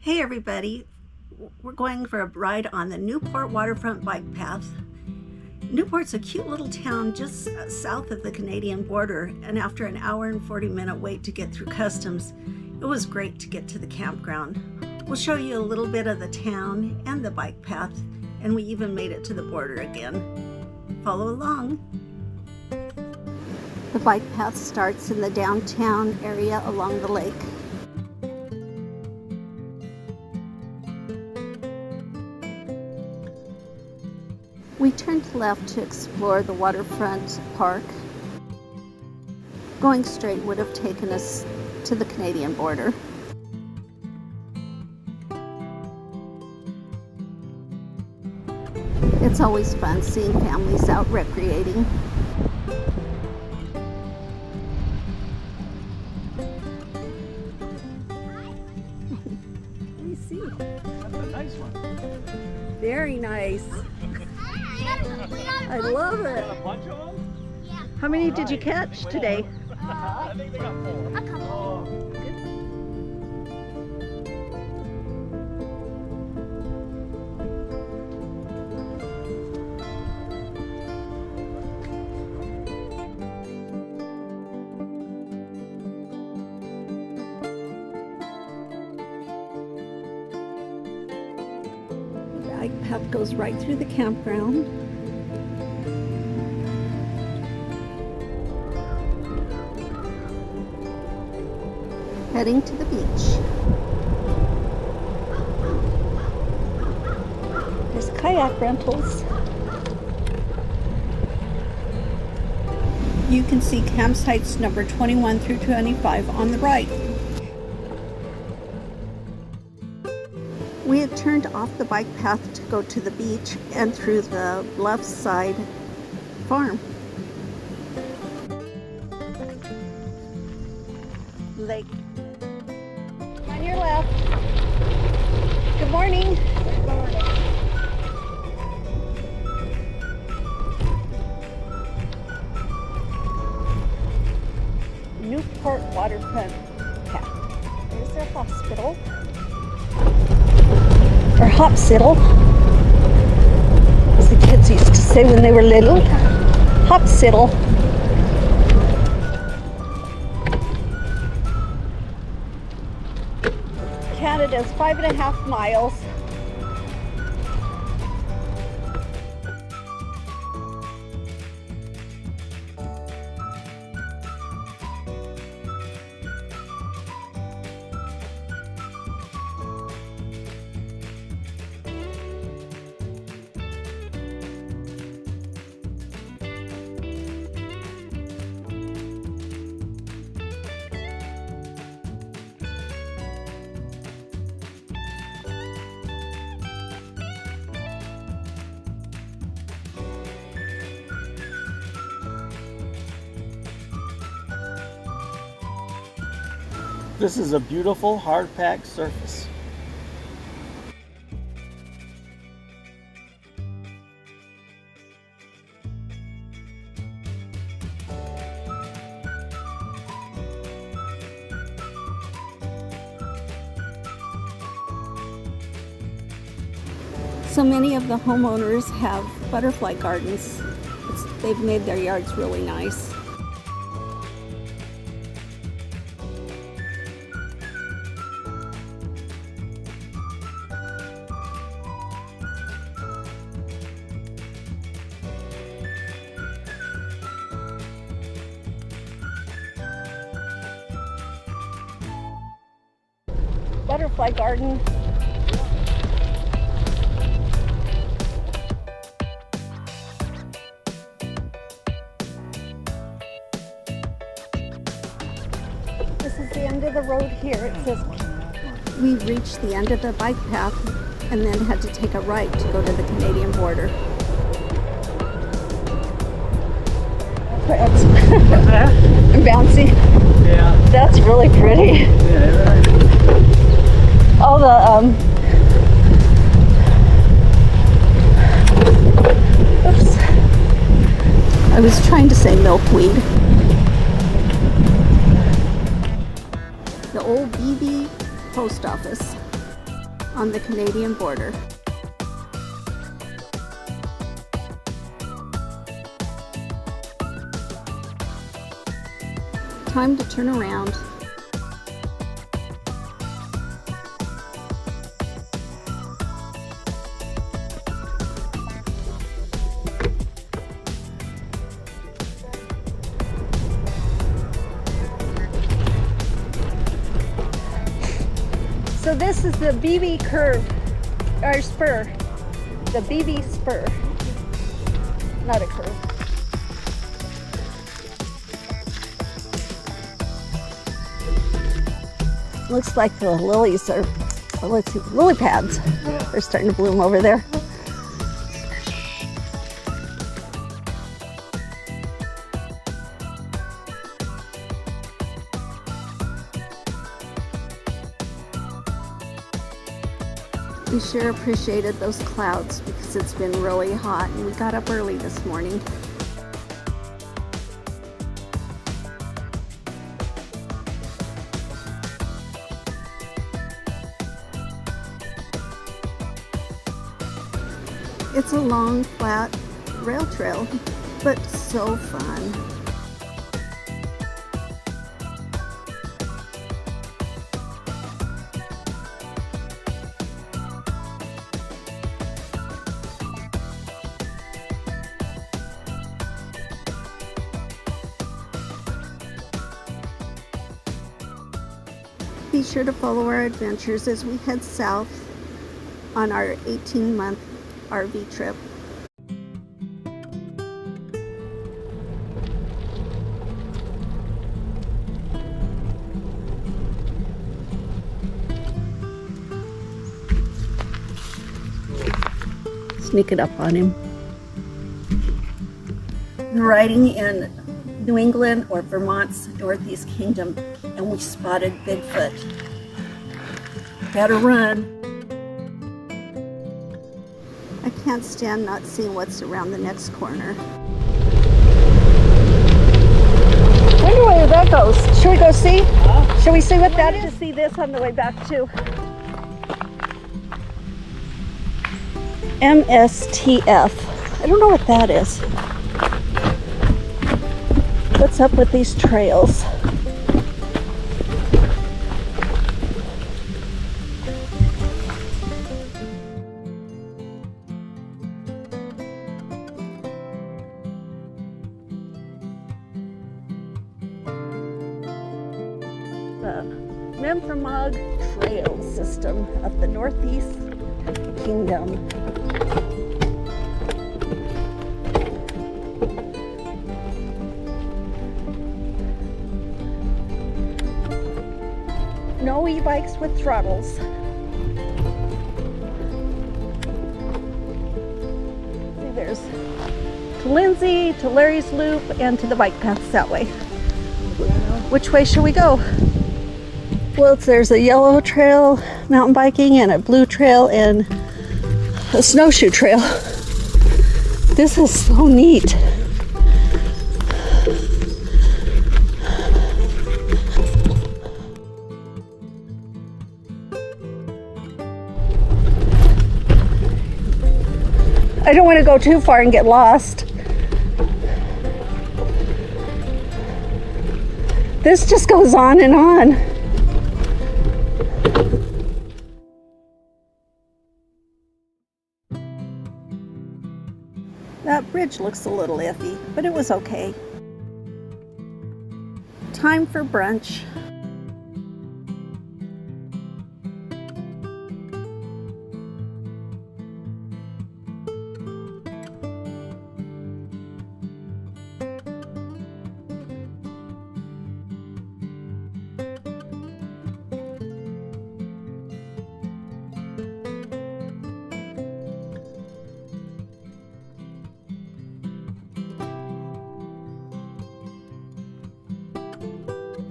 Hey everybody, we're going for a ride on the Newport waterfront bike path. Newport's a cute little town just south of the Canadian border, and after an hour and 40-minute wait to get through customs, it was great to get to the campground. We'll show you a little bit of the town and the bike path, and we even made it to the border again. Follow along. The bike path starts in the downtown area along the lake. We turned left to explore the waterfront park. Going straight would have taken us to the Canadian border. It's always fun seeing families out recreating. Let me see. That's a nice one. Very nice. I love it. Got a bunch of them? Yeah. How many did you catch today? I think they got 4. A couple. The bike path goes right through the campground. Heading to the beach. There's kayak rentals. You can see campsites number 21 through 25 on the right. We had turned off the bike path to go to the beach and through the left side farm. Lake. On your left. Good morning. Good morning. Newport waterfront path. There's their hospital. Or hopsitle, as the kids used to say when they were little. Hopsitle. Canada's 5.5 miles. This is a beautiful hard-packed surface. So many of the homeowners have butterfly gardens. They've made their yards really nice. Butterfly garden. This is the end of the road here. It says we reached the end of the bike path and then had to take a right to go to the Canadian border. That's bouncy. Yeah. That's really pretty. Yeah, All the oops. I was trying to say milkweed. The old BB post office. on the Canadian border. Time to turn around. So this is the BB curve, or spur, the BB spur, not a curve. Looks like the lilies are, well, let's see, lily pads are starting to bloom over there. We sure appreciated those clouds because it's been really hot and we got up early this morning. It's a long, flat rail trail, but so fun. Be sure to follow our adventures as we head south on our 18-month RV trip. Sneak it up on him. We're riding in New England or Vermont's Northeast Kingdom, and we spotted Bigfoot. Better run. I can't stand not seeing what's around the next corner. Wonder where that goes. Should we go see? Should we see what that is? To see this on the way back too. MSTF. I don't know what that is. What's up with these trails? The Memphremagog trail system of the Northeast Kingdom. No e-bikes with throttles. See, there's to Lindsay, to Larry's Loop, and to the bike paths that way. Which way should we go? Well, there's a yellow trail, mountain biking, and a blue trail, and a snowshoe trail. This is so neat. I don't want to go too far and get lost. This just goes on and on. That bridge looks a little iffy, but it was okay. Time for brunch.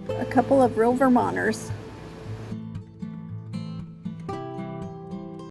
A couple of real Vermonters